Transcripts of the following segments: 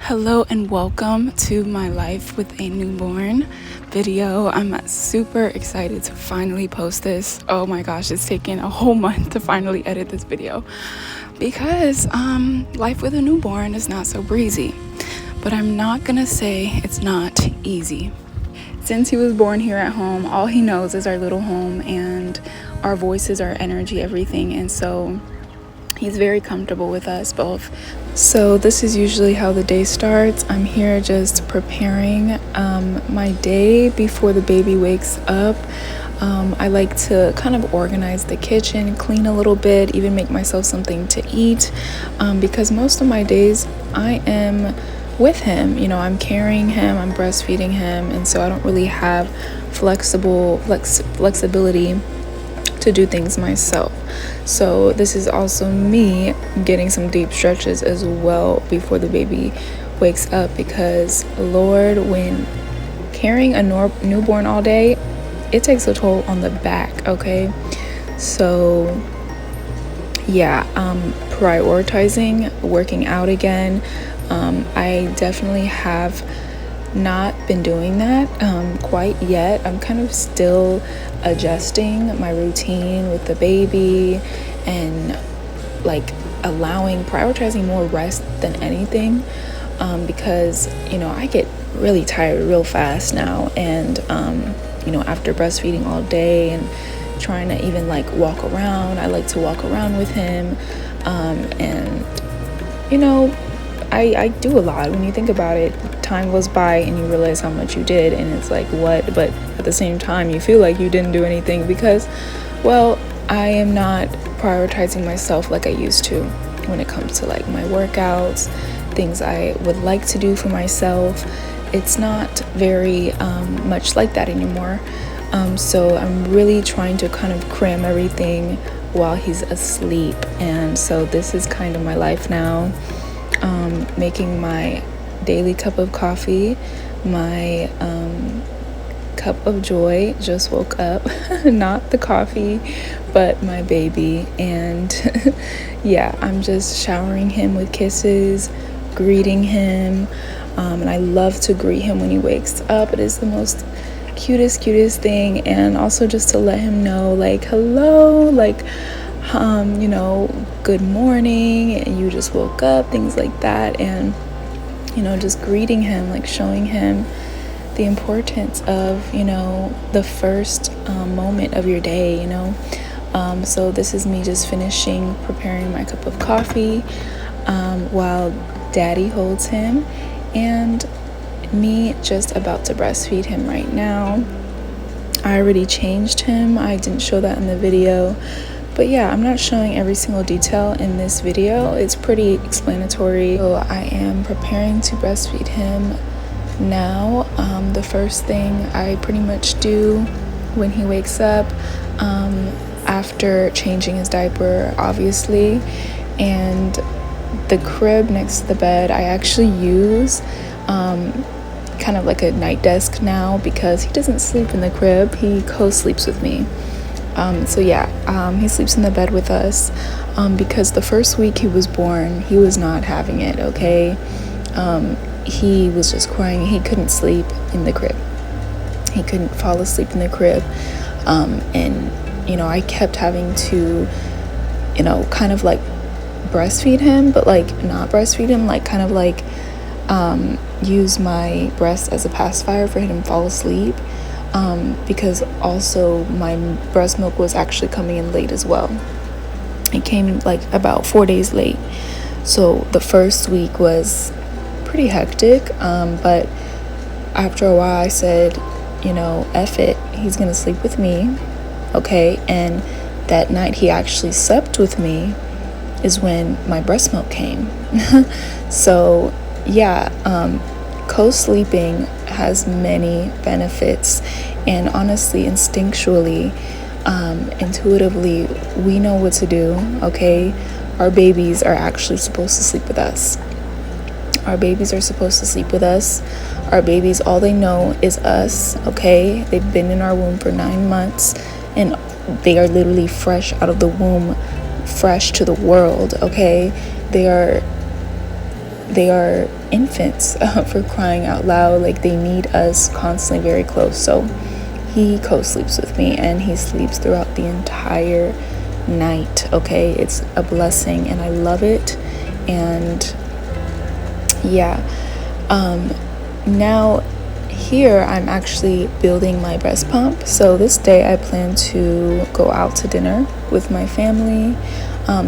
Hello and welcome to my life with a newborn video. I'm super excited to finally post this. Oh my gosh, it's taken a whole month to finally edit this video because life with a newborn is not so breezy. But I'm not gonna say it's not easy. Since he was born here at home, all he knows is our little home and our voices, our energy, everything. And so he's very comfortable with us both. So this is usually how the day starts. I'm here just preparing my day before the baby wakes up. I like to kind of organize the kitchen, clean a little bit, even make myself something to eat, because most of my days I am with him. You know, I'm carrying him, I'm breastfeeding him, and so I don't really have flexibility to do things myself. So this is also me getting some deep stretches as well before the baby wakes up, because Lord, when carrying a newborn all day, it takes a toll on the back. Okay, so yeah, prioritizing working out again. I definitely have not been doing that quite yet. I'm kind of still adjusting my routine with the baby and like prioritizing more rest than anything, because I get really tired real fast now, and after breastfeeding all day and trying to even walk around, I like to walk around with him, and I do a lot. When you think about it, time goes by and you realize how much you did, and it's like, what? But at the same time, you feel like you didn't do anything because, well, I am not prioritizing myself like I used to when it comes to my workouts, things I would like to do for myself. It's not very much like that anymore. So I'm really trying to kind of cram everything while he's asleep. And so this is kind of my life now. Making my daily cup of coffee, my cup of joy. Just woke up, not the coffee, but my baby. And yeah, I'm just showering him with kisses, greeting him, and I love to greet him when he wakes up. It is the most cutest thing. And also just to let him know, hello, good morning, you just woke up, things like that. And just greeting him, showing him the importance of the first moment of your day. So this is me just finishing preparing my cup of coffee while daddy holds him, and me just about to breastfeed him right now. I already changed him. I didn't show that in the video. But yeah, I'm not showing every single detail in this video. It's pretty explanatory. So I am preparing to breastfeed him now. The first thing I pretty much do when he wakes up, after changing his diaper, obviously, and the crib next to the bed, I actually use kind of like a night desk now, because he doesn't sleep in the crib. He co-sleeps with me. So yeah, he sleeps in the bed with us, because the first week he was born, he was not having it, okay? He was just crying. He couldn't sleep in the crib. He couldn't fall asleep in the crib. And, I kept having to, kind of breastfeed him, but not breastfeed him, use my breast as a pacifier for him to fall asleep. Because also my breast milk was actually coming in late as well. It came about 4 days late. So the first week was pretty hectic. But after a while I said, F it, he's gonna sleep with me. Okay. And that night he actually slept with me is when my breast milk came. So yeah, co-sleeping has many benefits, and honestly, instinctually, intuitively, we know what to do. Okay, our babies are actually supposed to sleep with us. Our babies are supposed to sleep with us. Our babies, all they know is us. Okay, they've been in our womb for 9 months, and they are literally fresh out of the womb, fresh to the world. Okay, they are they are infants for crying out loud. Like, they need us constantly very close. So he co-sleeps with me, and he sleeps throughout the entire night. Okay, it's a blessing and I love it. And yeah, now here I'm actually building my breast pump. So this day I plan to go out to dinner with my family.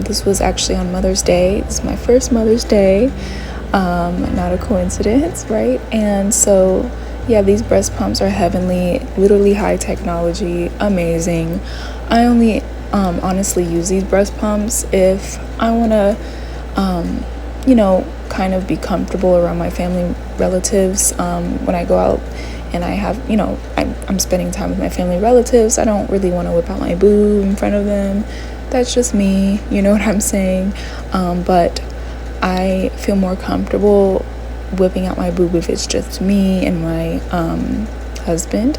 This was actually on Mother's Day. This is my first Mother's Day. Not a coincidence, right? And so yeah, these breast pumps are heavenly, literally high technology, amazing. I only honestly use these breast pumps if I want to kind of be comfortable around my family relatives. When I go out and I have, I'm spending time with my family relatives, I don't really want to whip out my boob in front of them. That's just me, you know what I'm saying? But I feel more comfortable whipping out my boob if it's just me and my husband.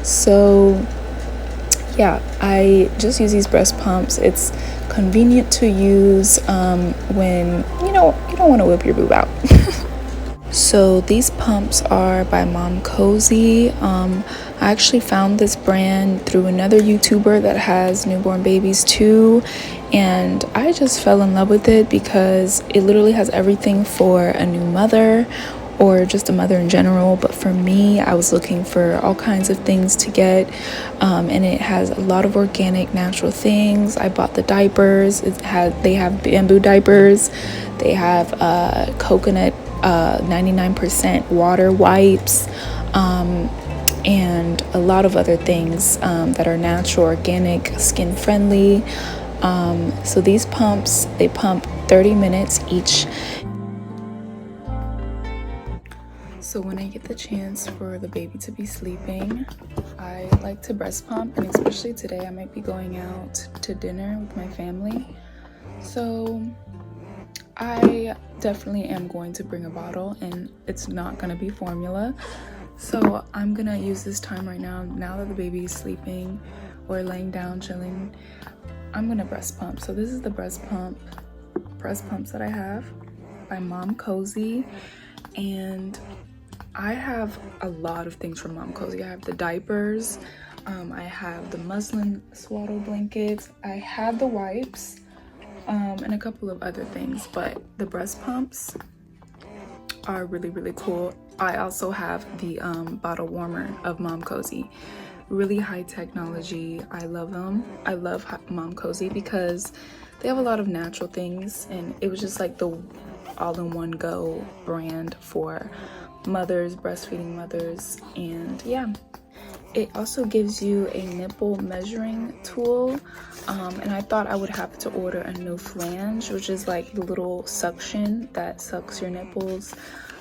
So yeah, I just use these breast pumps. It's convenient to use when you don't want to whip your boob out. So these pumps are by Mom Cozy. I actually found this brand through another YouTuber that has newborn babies too, and I just fell in love with it because it literally has everything for a new mother or just a mother in general. But for me, I was looking for all kinds of things to get, and it has a lot of organic, natural things. I bought the diapers. They have bamboo diapers. They have coconut 99% water wipes, and a lot of other things that are natural, organic, skin friendly. So these pumps, they pump 30 minutes each. So when I get the chance for the baby to be sleeping, I like to breast pump, and especially today I might be going out to dinner with my family. So I definitely am going to bring a bottle, and it's not going to be formula. So I'm going to use this time right now that the baby is sleeping or laying down, chilling. I'm going to breast pump. So this is the breast pumps that I have by Mom Cozy. And I have a lot of things from Mom Cozy. I have the diapers. I have the muslin swaddle blankets. I have the wipes. And a couple of other things, but the breast pumps are really, really cool. I also have the bottle warmer of Mom Cozy. Really high technology. I love them. I love Mom Cozy because they have a lot of natural things, and it was just like the all-in-one go brand for mothers, breastfeeding mothers. And yeah, it also gives you a nipple measuring tool, and I thought I would have to order a new flange, which is like the little suction that sucks your nipples.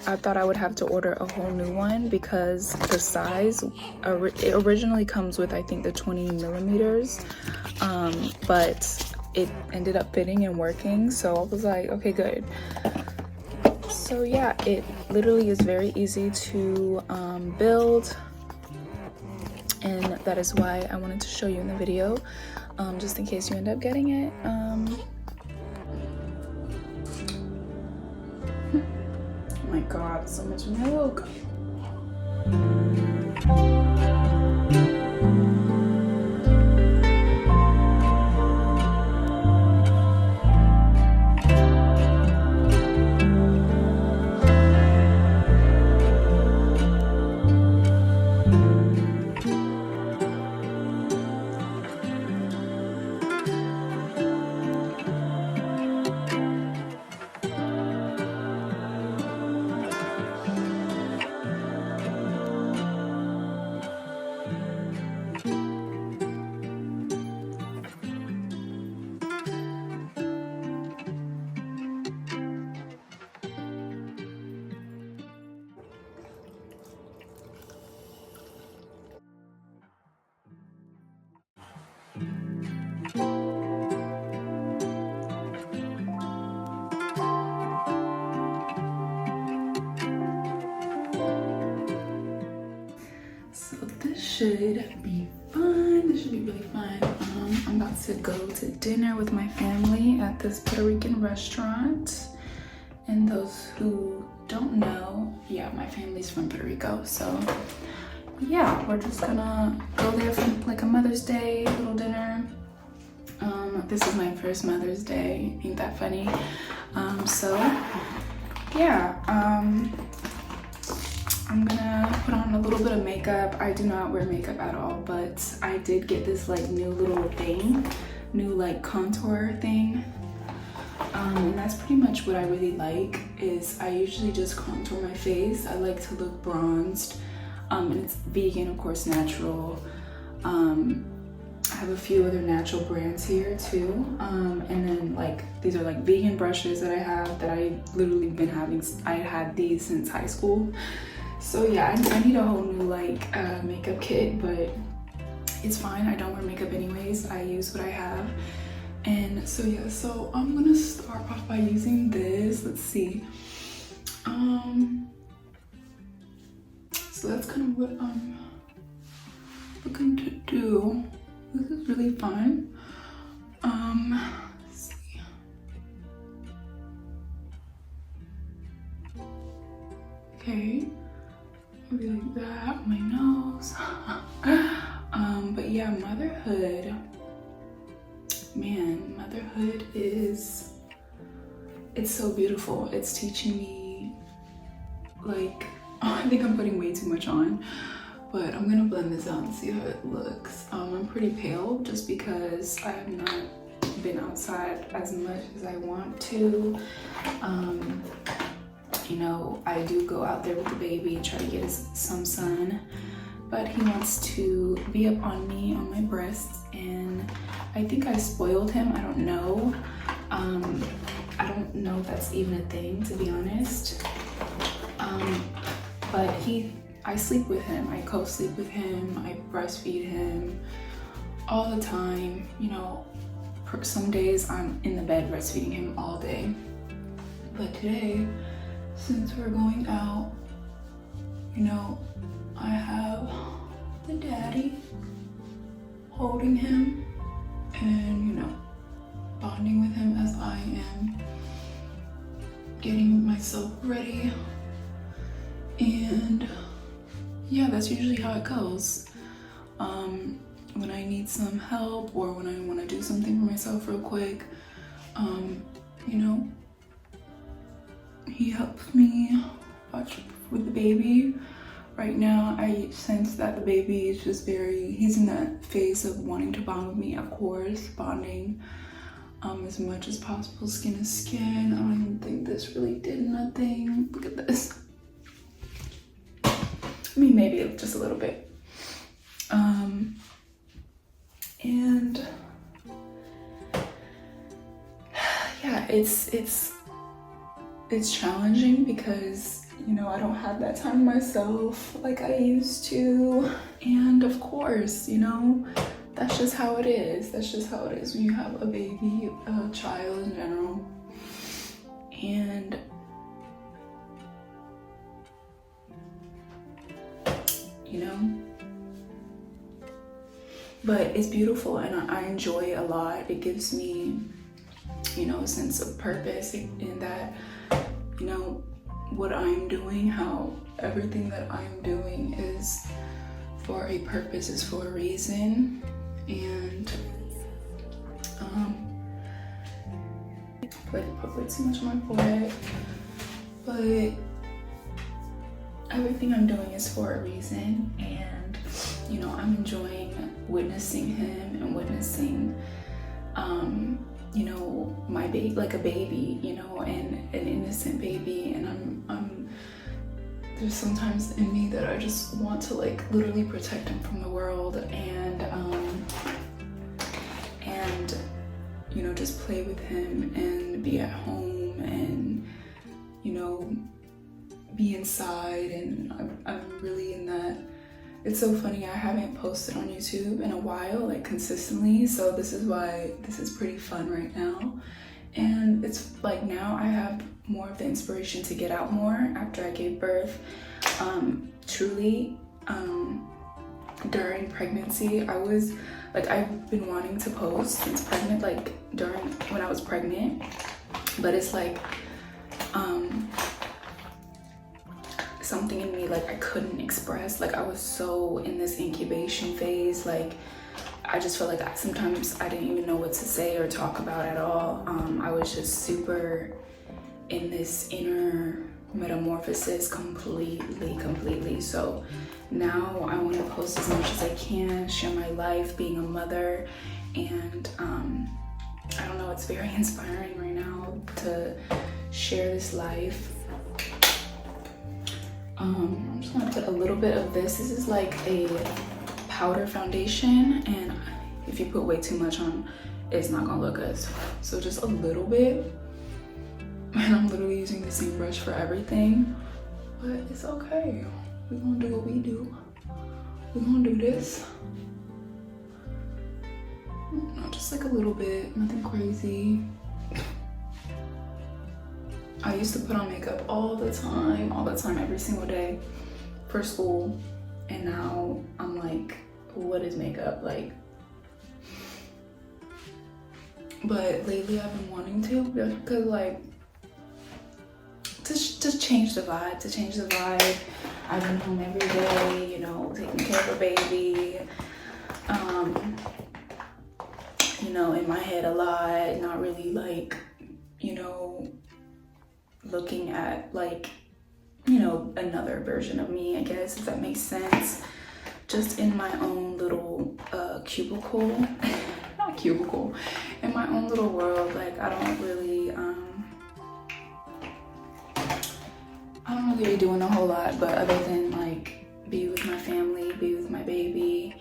I thought I would have to order a whole new one because the size, it originally comes with I think the 20 millimeters, but it ended up fitting and working, so I was like, okay, good. So yeah, it literally is very easy to build, and that is why I wanted to show you in the video, just in case you end up getting it. Oh my god, so much milk. So this should be fun. This should be really fun. I'm about to go to dinner with my family at this Puerto Rican restaurant, And those who don't know, yeah, my family's from Puerto Rico, so yeah, we're just gonna go there for like a Mother's Day little dinner. This is my first Mother's Day, ain't that funny? So yeah, I'm gonna put on a little bit of makeup. I do not wear makeup at all, but I did get this like new little thing, new like contour thing. And that's pretty much what I really like, is I usually just contour my face. I like to look bronzed, and it's vegan, of course, natural. I have a few other natural brands here too. And then like, these are like vegan brushes that I have that I literally been having. I had these since high school. So yeah, I need a whole new like makeup kit, but it's fine. I don't wear makeup anyways. I use what I have. And so yeah, so I'm gonna start off by using this. Let's see. So that's kind of what I'm looking to do. This is really fun. Let's see. Okay, maybe like that on my nose. But yeah, motherhood. Man, motherhood is, it's so beautiful. It's teaching me, like, oh, I think I'm putting way too much on, but I'm gonna blend this out and see how it looks. I'm pretty pale just because I have not been outside as much as I want to. You know, I do go out there with the baby, try to get us some sun, but he wants to be up on me, on my breasts, and I think I spoiled him. I don't know. I don't know if that's even a thing, to be honest. But I sleep with him. I co-sleep with him. I breastfeed him all the time. You know, some days I'm in the bed breastfeeding him all day. But today, since we're going out, you know, I have the daddy holding him and, you know, bonding with him as I am getting myself ready. And yeah, that's usually how it goes. When I need some help or when I want to do something for myself real quick, you know, he helps me watch with the baby. Right now, I sense that the baby is just he's in that phase of wanting to bond with me, of course, bonding as much as possible, skin to skin. I don't even think this really did nothing. Look at this. I mean, maybe just a little bit. And yeah, it's challenging because, you know, I don't have that time myself like I used to. And of course, you know, that's just how it is. That's just how it is when you have a baby, a child in general. And you know, but it's beautiful and I enjoy it a lot. It gives me, you know, a sense of purpose in that, you know, what I'm doing, how everything that I'm doing is for a purpose, is for a reason. And put way too much on my forehead, but everything I'm doing is for a reason. And you know, I'm enjoying witnessing him and witnessing you know, my baby, like a baby, you know, and an innocent baby. And I'm there's sometimes in me that I just want to like literally protect him from the world and you know, just play with him and be at home and, you know, be inside. And I'm really in that. It's so funny, I haven't posted on YouTube in a while, like consistently, so this is why this is pretty fun right now. And it's like now I have more of the inspiration to get out more after I gave birth. Truly, during pregnancy, I was like, I've been wanting to post since pregnant, like when I was pregnant, but it's like something in me like I couldn't express. Like I was so in this incubation phase, like I just felt like sometimes I didn't even know what to say or talk about at all. I was just super in this inner metamorphosis completely. So now I want to post as much as I can, share my life being a mother, and I don't know, it's very inspiring right now to share this life. I'm just gonna put a little bit of this. This is like a powder foundation, and if you put way too much on, it's not gonna look good. So just a little bit, and I'm literally using the same brush for everything, but it's okay. We're gonna do what we do. We're gonna do this. No, just like a little bit, nothing crazy. I used to put on makeup all the time, every single day for school. And now I'm like, what is makeup? Like, but lately I've been wanting to, because like, to change the vibe, I've been home every day, you know, taking care of a baby, you know, in my head a lot, not really like, you know, looking at like, you know, another version of me, I guess, if that makes sense. Just in my own little cubicle, not cubicle, in my own little world. Like I don't really be doing a whole lot, but other than like be with my family, be with my baby,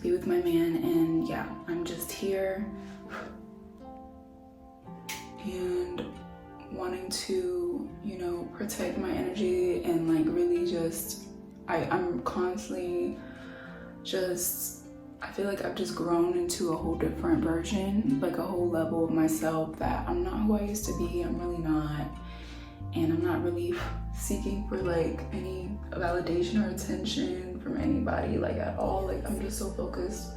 be with my man, and yeah, I'm just here and wanting to, you know, protect my energy and like really just, I'm constantly just, I feel like I've just grown into a whole different version, like a whole level of myself that I'm not who I used to be. I'm really not. And I'm not really seeking for like any validation or attention from anybody, like at all. Like I'm just so focused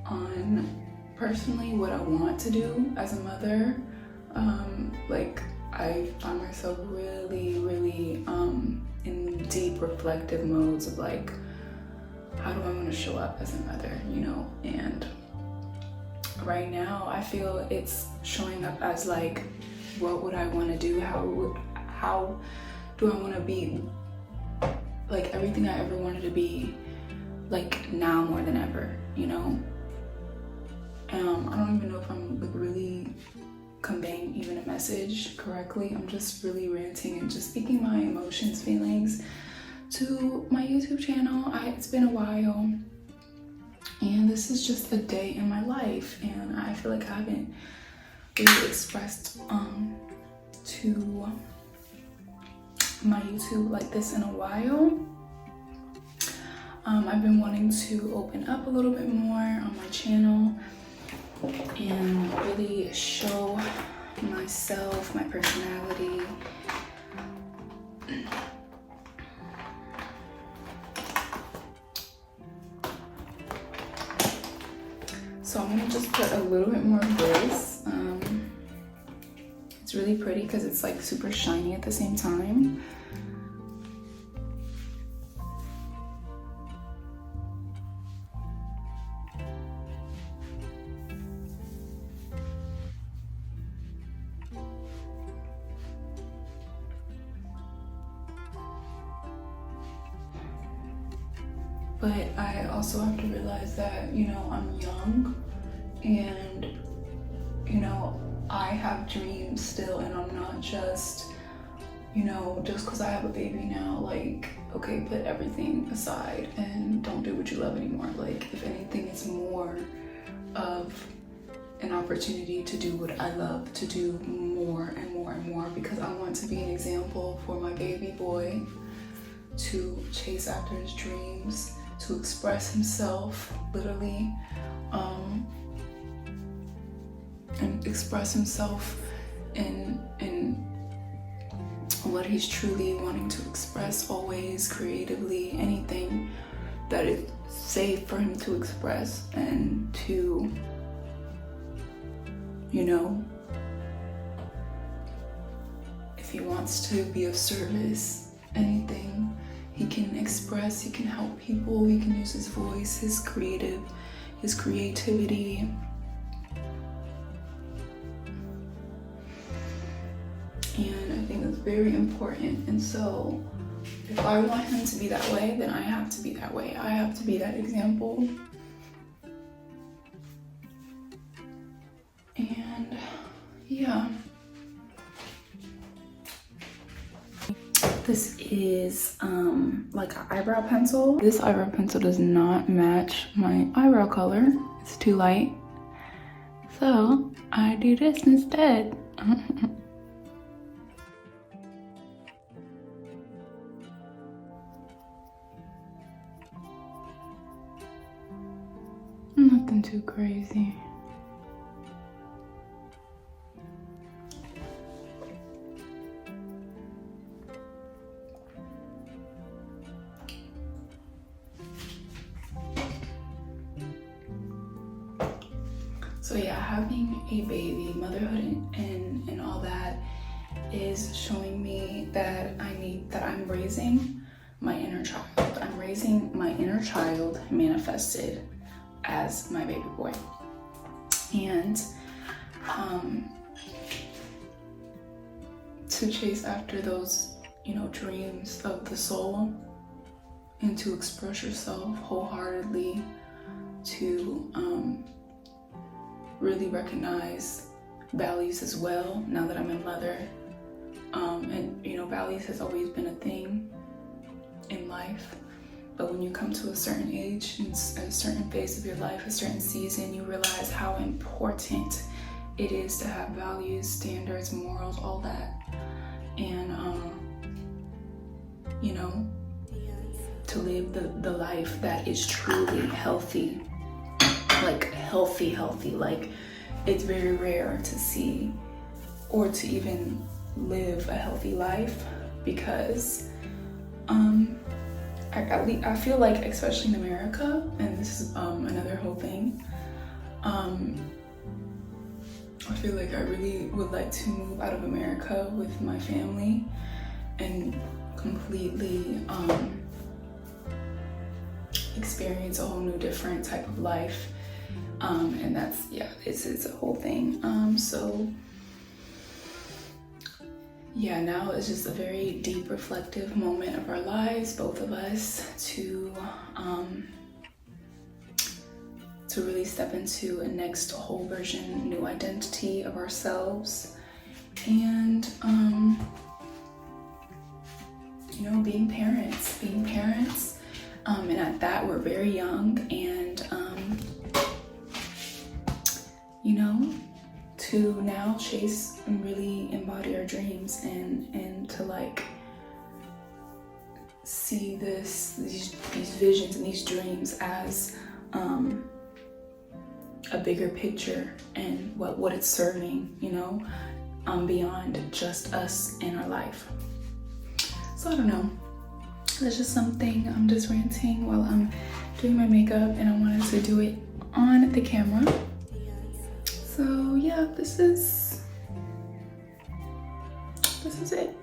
on personally what I want to do as a mother. Like I find myself really in deep reflective modes of like, how do I want to show up as a mother, you know? And right now I feel it's showing up as like, what would I want to do? How do I want to be like everything I ever wanted to be, like now more than ever, you know? I don't even know if I'm like really conveying even a message correctly. I'm just really ranting and just speaking my emotions, feelings to my YouTube channel. It's been a while, and this is just a day in my life, and I feel like I haven't really expressed to my YouTube like this in a while. I've been wanting to open up a little bit more on my channel and really show myself, my personality. So I'm gonna just put a little bit more of this. It's really pretty because it's like super shiny at the same time. But I also have to realize that, you know, I'm young and, you know, I have dreams still, and I'm not just, you know, just because I have a baby now, like, okay, put everything aside and don't do what you love anymore. Like, if anything, it's more of an opportunity to do what I love, to do more and more and more, because I want to be an example for my baby boy to chase after his dreams, to express himself, literally, and express himself in what he's truly wanting to express, always creatively, anything that is safe for him to express and to, you know, he wants to be of service, anything. He can express, he can help people, he can use his voice, his creativity. And I think that's very important. And so if I want him to be that way, then I have to be that way. I have to be that example. And yeah. This is like an eyebrow pencil. This eyebrow pencil does not match my eyebrow color. It's too light. So I do this instead. Nothing too crazy. So yeah, having a baby, motherhood and all that is showing me that I'm raising my inner child. I'm raising my inner child manifested as my baby boy. And to chase after those, dreams of the soul and to express yourself wholeheartedly, to really recognize valleys as well now that I'm a mother. And valleys has always been a thing in life, but when you come to a certain age, and a certain phase of your life, a certain season, you realize how important it is to have values, standards, morals, all that. And to live the life that is truly healthy. Like healthy, like it's very rare to see or to even live a healthy life, because I feel like, especially in America, and this is another whole thing, I feel like I really would like to move out of America with my family and completely experience a whole new different type of life. And that's, it's a whole thing. So yeah, now it's just a very deep reflective moment of our lives, both of us, to really step into a next whole version, new identity of ourselves. And being parents, and at that we're very young, and to now chase and really embody our dreams and to like see these visions and these dreams as a bigger picture and what it's serving, beyond just us and our life. So I don't know, that's just something. I'm just ranting while I'm doing my makeup, and I wanted to do it on the camera. So yeah, this is it.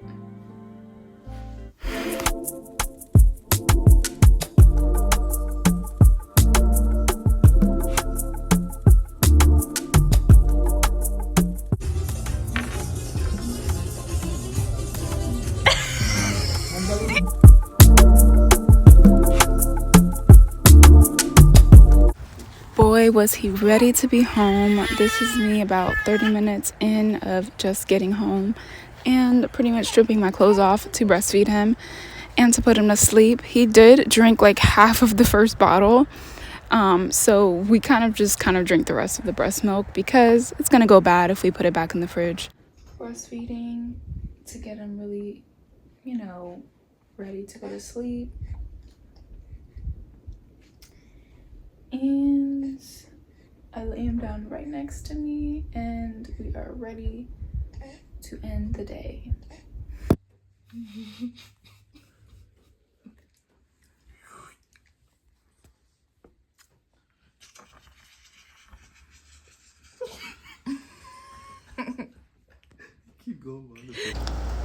Boy, was he ready to be home. This is me about 30 minutes in of just getting home and pretty much stripping my clothes off to breastfeed him and to put him to sleep. He did drink like half of the first bottle. So we kind of drink the rest of the breast milk because it's going to go bad if we put it back in the fridge. Breastfeeding to get him really, ready to go to sleep. And I lay him down right next to me, and we are ready to end the day. Keep going.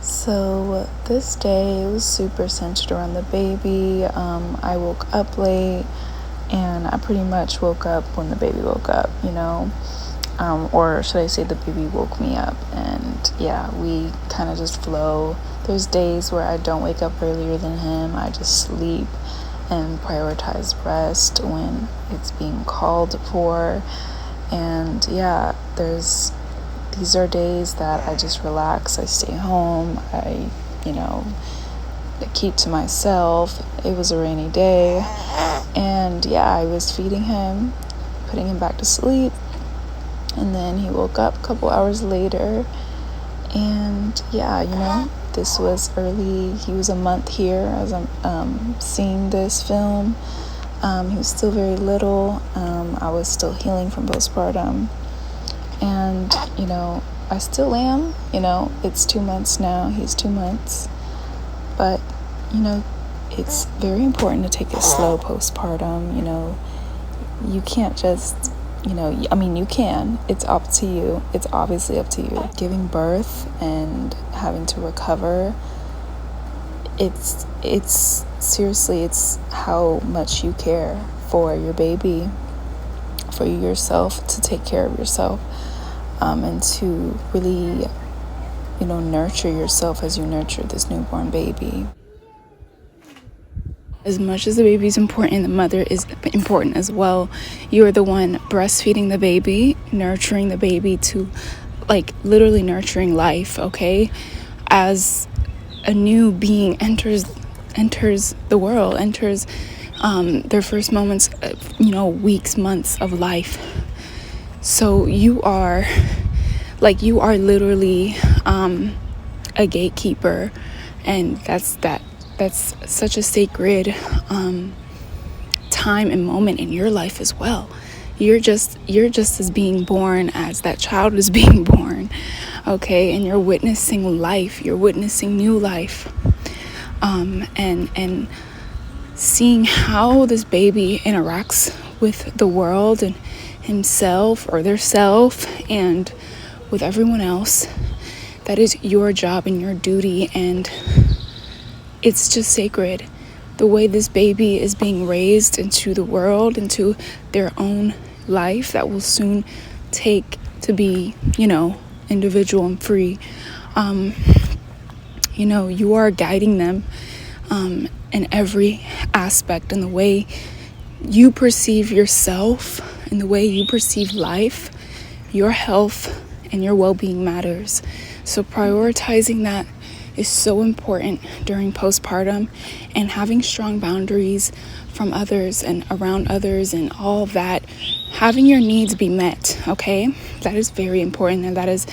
So this day was super centered around the baby. I woke up late, and I pretty much woke up when the baby woke up, or should I say the baby woke me up. And yeah, we kind of just flow. There's days where I don't wake up earlier than him. I just sleep and prioritize rest when it's being called for. And yeah, these are days that I just relax. I stay home. I keep to myself. It was a rainy day, and yeah, I was feeding him, putting him back to sleep, and then he woke up a couple hours later. And yeah, this was early. He was a month here as I'm seeing this film. He was still very little. I was still healing from postpartum, and I still am. It's 2 months now. He's 2 months, but it's very important to take it slow postpartum. You can't just, you can. It's up to you. It's obviously up to you. Giving birth and having to recover, it's seriously, it's how much you care for your baby, for yourself, to take care of yourself, and to really, nurture yourself as you nurture this newborn baby. As much as the baby is important, the mother is important as well. You are the one breastfeeding the baby, nurturing the baby to, literally nurturing life, okay? As a new being enters the world, enters their first moments, weeks, months of life. So you are literally a gatekeeper, and that's such a sacred time and moment in your life as well. You're just as being born as that child is being born, okay? And you're witnessing life. You're witnessing new life, and seeing how this baby interacts with the world and himself or their self and with everyone else. That is your job and your duty, and it's just sacred. The way this baby is being raised into the world, into their own life that will soon take to be, individual and free. You are guiding them in every aspect, in the way you perceive yourself, in the way you perceive life. Your health and your well-being matters. So prioritizing that is so important during postpartum, and having strong boundaries from others and around others and all of that, having your needs be met, okay? That is very important, and that is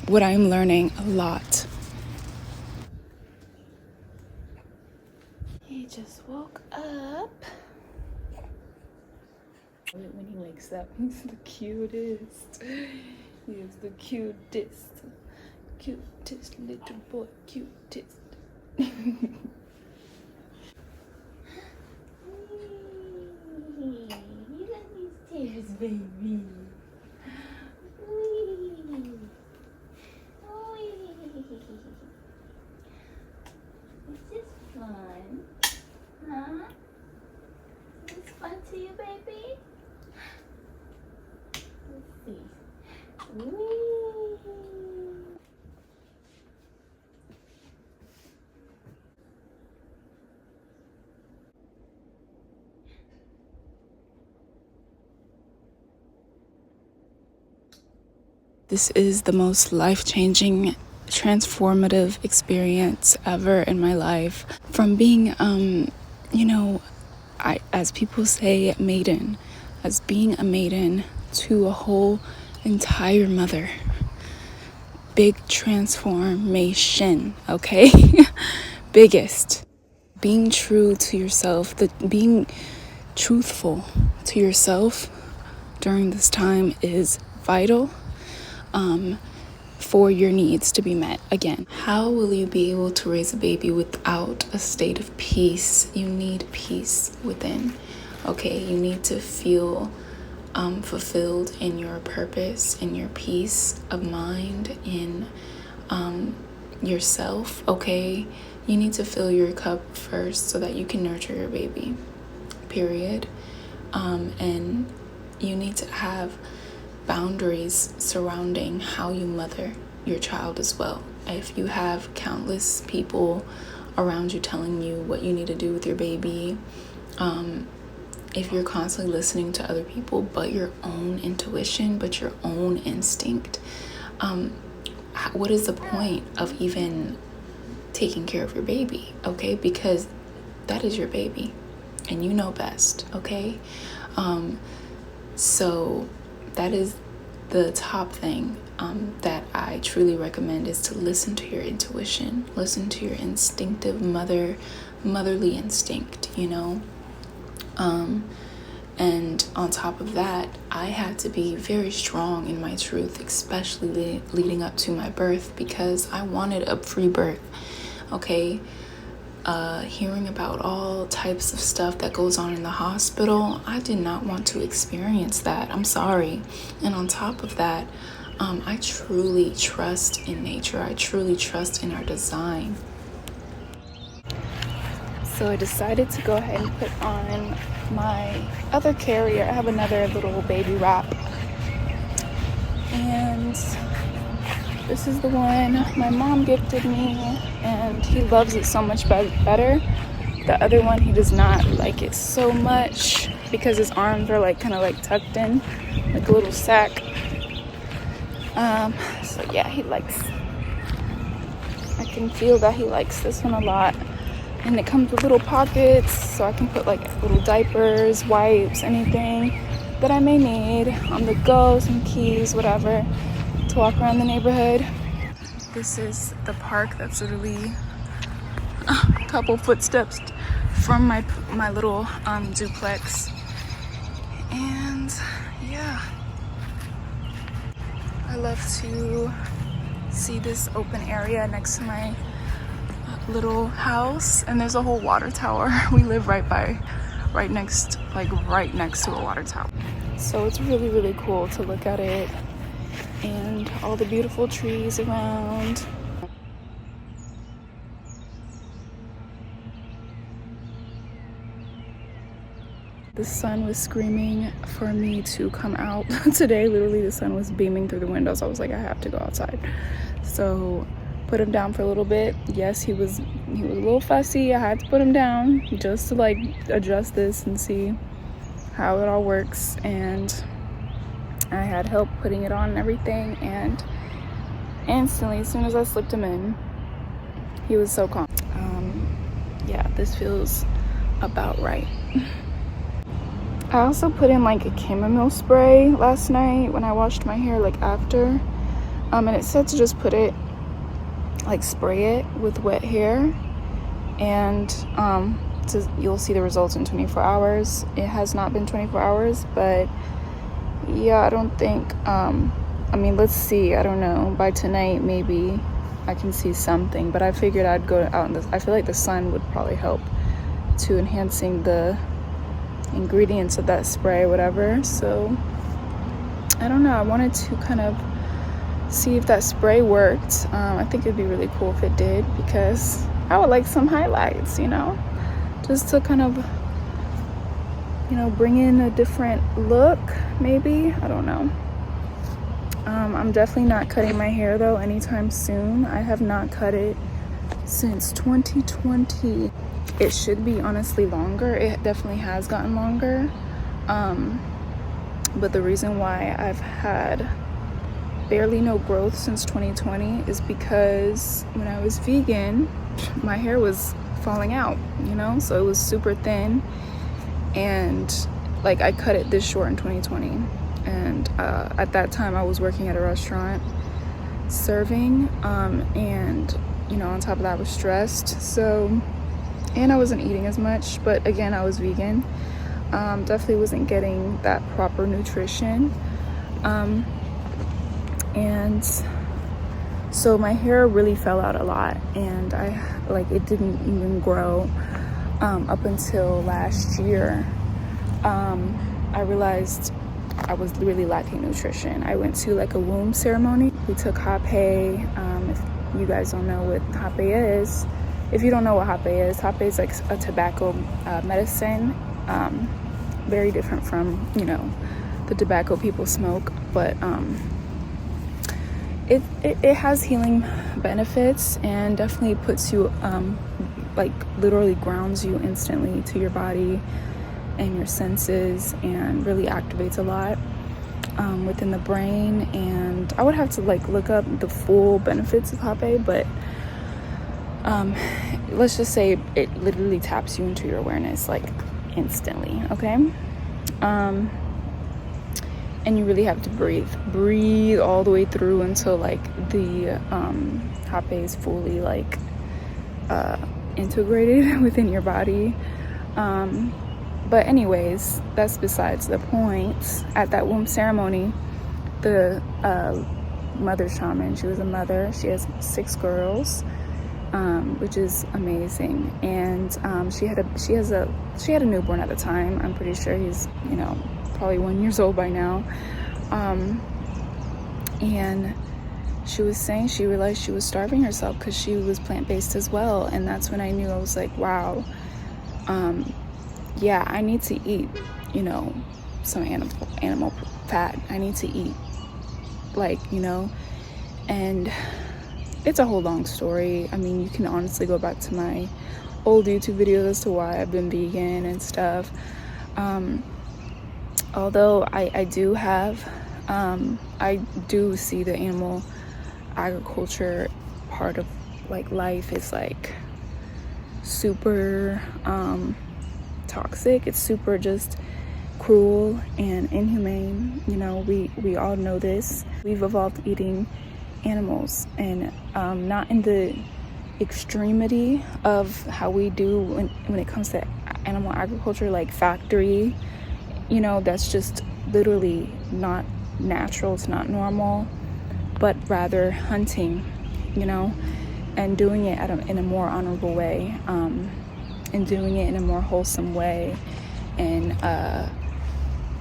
what I'm learning a lot. He just woke up. When he wakes up, he's the cutest. He is the cutest little boy, cutest. You love these tears, baby. Is this fun? Huh? Is this fun to you, baby? Let's see. This is the most life-changing, transformative experience ever in my life. From being, as people say, maiden, as being a maiden to a whole entire mother. Big transformation, okay? Biggest. Being true to yourself, being truthful to yourself during this time is vital for your needs to be met. Again, how will you be able to raise a baby without a state of peace? You need peace within, okay? You need to feel fulfilled in your purpose, in your peace of mind, in yourself, okay? You need to fill your cup first so that you can nurture your baby, period. And you need to have boundaries surrounding how you mother your child as well. If you have countless people around you telling you what you need to do with your baby, if you're constantly listening to other people but your own intuition, but your own instinct, what is the point of even taking care of your baby, okay? Because that is your baby and you know best, okay? So that is the top thing that I truly recommend, is to listen to your intuition, listen to your instinctive motherly instinct, you know? And on top of that, I had to be very strong in my truth, especially leading up to my birth, because I wanted a free birth, okay? Hearing about all types of stuff that goes on in the hospital, I did not want to experience that. I'm sorry. And on top of that, I truly trust in nature. I truly trust in our design. So I decided to go ahead and put on my other carrier. I have another little baby wrap. And this is the one my mom gifted me, and he loves it so much better. The other one, he does not like it so much because his arms are like kind of like tucked in, like a little sack. So yeah, I can feel that he likes this one a lot. And it comes with little pockets, so I can put like little diapers, wipes, anything that I may need on the go, some keys, whatever, to walk around the neighborhood. This is the park that's literally a couple footsteps from my little duplex. And yeah, I love to see this open area next to my little house, and there's a whole water tower. We live right next to a water tower, so it's really, really cool to look at it and all the beautiful trees around. The sun was screaming for me to come out today. Literally, the sun was beaming through the windows. I was like, I have to go outside. So put him down for a little bit. Yes, he was a little fussy. I had to put him down just to like adjust this and see how it all works. And I had help putting it on and everything, and instantly, as soon as I slipped him in, he was so calm. Yeah, this feels about right. I also put in like a chamomile spray last night when I washed my hair, like after, and it said to just put it, like spray it with wet hair, and you'll see the results in 24 hours. It has not been 24 hours, but yeah, I don't think, I mean, let's see, I don't know, by tonight maybe I can see something, but I figured I'd go out in I feel like the sun would probably help to enhancing the ingredients of that spray, whatever. So I don't know, I wanted to kind of see if that spray worked. I think it'd be really cool if it did, because I would like some highlights, you know, just to kind of, you know, bring in a different look, maybe. I don't know. I'm definitely not cutting my hair though anytime soon. I have not cut it since 2020. It should be honestly longer. It definitely has gotten longer. But the reason why I've had barely no growth since 2020 is because when I was vegan, my hair was falling out, you know, so it was super thin, and like I cut it this short in 2020. And at that time I was working at a restaurant serving, and you know, on top of that I was stressed, so, and I wasn't eating as much, but again, I was vegan. Definitely wasn't getting that proper nutrition, and so my hair really fell out a lot, and it didn't even grow up until last year. I realized I was really lacking nutrition. I went to like a womb ceremony. We took Hape, you guys don't know what hape is, if you don't know what hape is like a tobacco medicine, very different from, you know, the tobacco people smoke, but it has healing benefits and definitely puts you like literally grounds you instantly to your body and your senses, and really activates a lot within the brain. And I would have to like look up the full benefits of hape, but let's just say it literally taps you into your awareness like instantly, okay? And you really have to breathe all the way through until like the hape is fully like integrated within your body. But anyways, that's besides the point. At that womb ceremony, the mother shaman, she was a mother, she has 6 girls, which is amazing. And she had a newborn at the time. I'm pretty sure he's, you know, probably 1 year old by now. And she was saying she realized she was starving herself because she was plant-based as well. And that's when I knew, I was like, wow, yeah, I need to eat, you know, some animal fat. I need to eat, like, you know. And it's a whole long story. I mean, you can honestly go back to my old YouTube videos as to why I've been vegan and stuff. Although I do have, I do see the animal agriculture part of like life is like super toxic. It's super just cruel and inhumane. You know, we all know this. We've evolved eating animals, and not in the extremity of how we do when it comes to animal agriculture, like factory, you know, that's just literally not natural, it's not normal, but rather hunting, you know, and doing it in a more honorable way, and doing it in a more wholesome way. And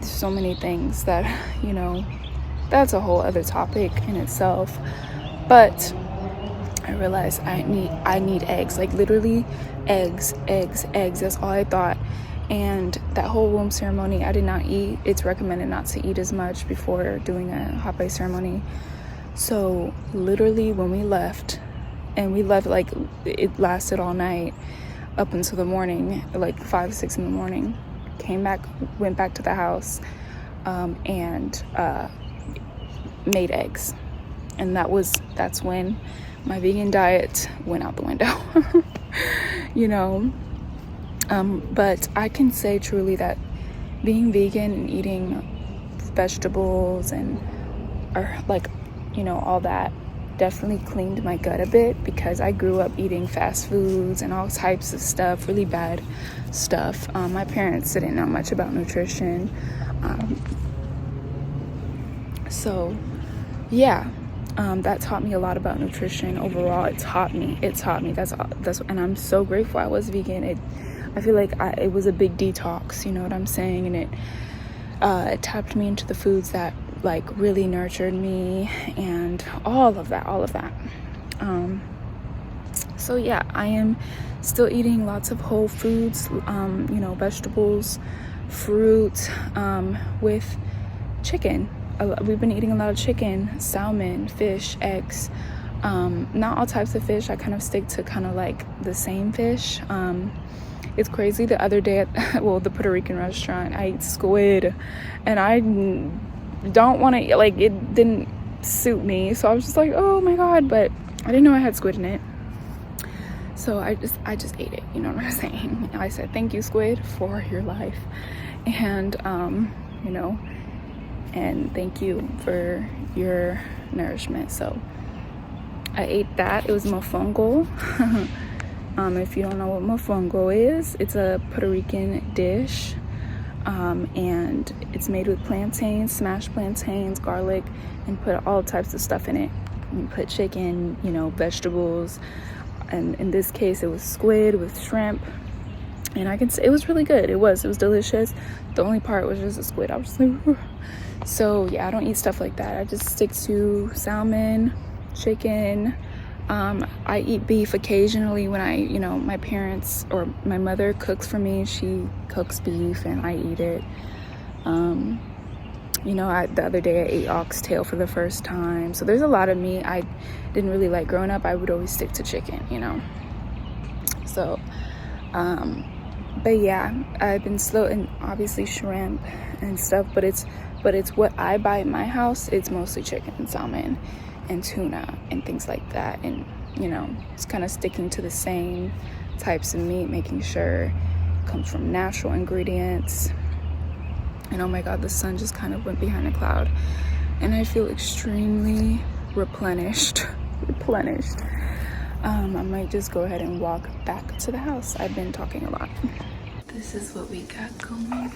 so many things that, you know, that's a whole other topic in itself. But I realized I need eggs, like literally eggs. That's all I thought. And that whole womb ceremony, I did not eat. It's recommended not to eat as much before doing a hape ceremony. So literally when we left, and we left like it lasted all night up until the morning, like 5, 6 in the morning. Came back, went back to the house, and made eggs. And that's when my vegan diet went out the window. You know. But I can say truly that being vegan and eating vegetables and, or like, you know, all that definitely cleaned my gut a bit, because I grew up eating fast foods and all types of stuff, really bad stuff. My parents didn't know much about nutrition. So yeah, that taught me a lot about nutrition overall. It taught me, that's, and I'm so grateful I was vegan. I feel like it was a big detox, you know what I'm saying? And it tapped me into the foods that like really nurtured me, and all of that. So yeah, I am still eating lots of whole foods, you know, vegetables, fruit, with chicken. We've been eating a lot of chicken, salmon, fish, eggs. Not all types of fish. I kind of stick to kind of like the same fish. It's crazy. The other day at the Puerto Rican restaurant, I ate squid, and I don't want to, like, it didn't suit me. So I was just like, oh my God, but I didn't know I had squid in it. So I just ate it. You know what I'm saying? I said, thank you, squid, for your life. And, you know, and thank you for your nourishment. So I ate that. It was mofongo. If you don't know what mofongo is, it's a Puerto Rican dish, and it's made with plantains, smashed plantains, garlic, and put all types of stuff in it. You put chicken, you know, vegetables, and in this case it was squid with shrimp, and I can say it was really good. It was delicious. The only part was just the squid. I was just like, ugh. So yeah, I don't eat stuff like that. I just stick to salmon, chicken, I eat beef occasionally when my parents or my mother cooks for me. She cooks beef and I eat it. The other day I ate oxtail for the first time. So there's a lot of meat I didn't really like growing up. I would always stick to chicken, So, but yeah, I've been slow, and obviously shrimp and stuff, but it's what I buy in my house. It's mostly chicken and salmon and tuna and things like that. And, it's kind of sticking to the same types of meat, making sure it comes from natural ingredients. And oh my God, the sun just kind of went behind a cloud and I feel extremely replenished. I might just go ahead and walk back to the house. I've been talking a lot. This is what we got going on.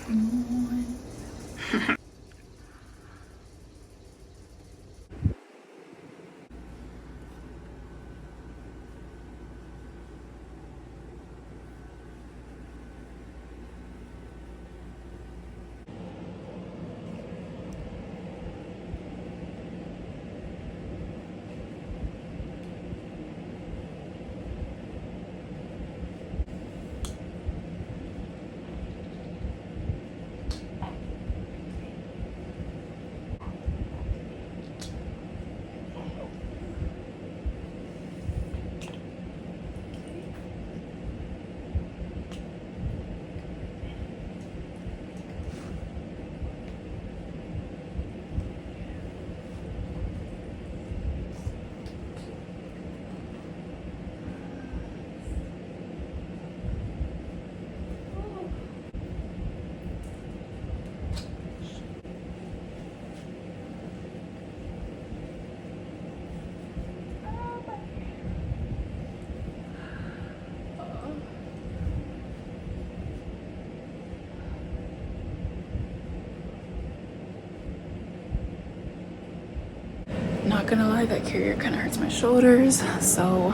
Not gonna lie, that carrier kind of hurts my shoulders, so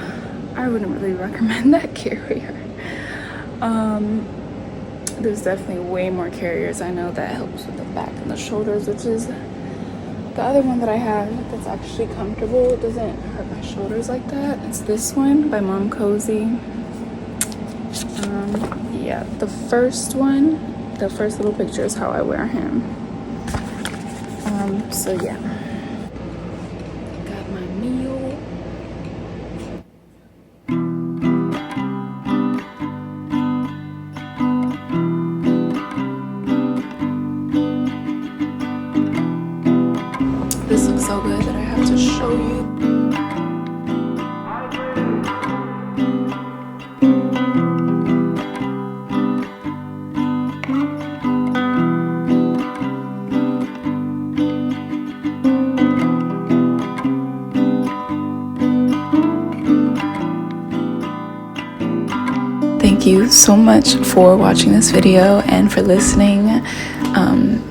I wouldn't really recommend that carrier. There's definitely way more carriers I know that helps with the back and the shoulders, which is the other one that I have that's actually comfortable. It doesn't hurt my shoulders like that. It's this one by Mom Cozy. Yeah, the first little picture is how I wear him. So yeah. Got my meal. This looks so good that I have to show you. Thank you so much for watching this video and for listening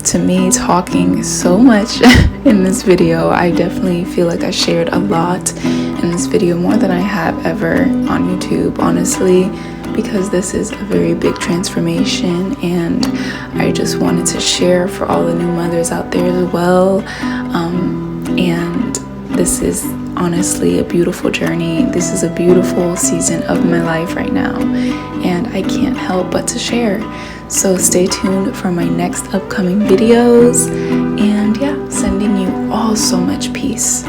to me talking so much in this video. I definitely feel like I shared a lot in this video, more than I have ever on YouTube, honestly, because this is a very big transformation and I just wanted to share for all the new mothers out there as well. And this is honestly a beautiful journey. This is a beautiful season of my life right now, and I can't help but to share. So stay tuned for my next upcoming videos, and yeah, sending you all so much peace.